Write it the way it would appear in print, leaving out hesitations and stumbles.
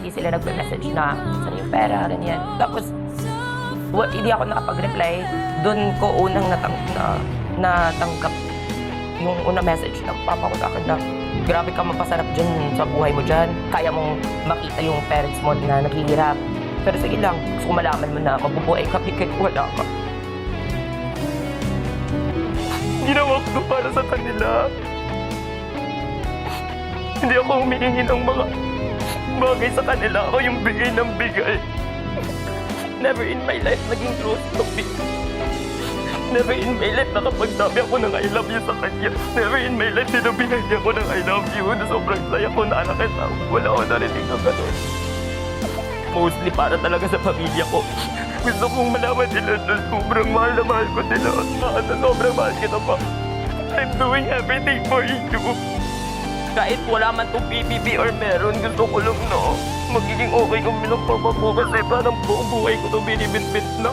hindi sila nagme-message na saan yung pera, ganyan. Tapos, hindi ako nakapag-reply. Doon ko unang natanggap yung unang message ng papa ko sa akin na grabe ka mapasarap dyan sa buhay mo dyan. Kaya mong makita yung parents mo na naghihirap. Pero sige lang, gusto ko malaman mo na mabubuhay ka kahit wala ka. Ginawa ko para sa kanila. Hindi ako humihingi ng mga bagay sa kanila. Ako yung bigay ng bigay. Never in my life naging close to me. Never in my life nakapagsabi ako ng I love you sa kanya. Never in my life sinabihan niya ako ng I love you. Na sobrang saya ko na anak kita. Wala ako narinig na gano'n. Mostly para talaga sa pamilya ko. Gusto kong malaman nila na sobrang mahal na mahal ko nila. At na sobrang mahal kita pa. I'm doing everything for you. Kahit wala man itong PBB or meron, gusto ko lang na magiging okay kung minagpapa ko kasi parang buong buhay ko ito binibit-bit na.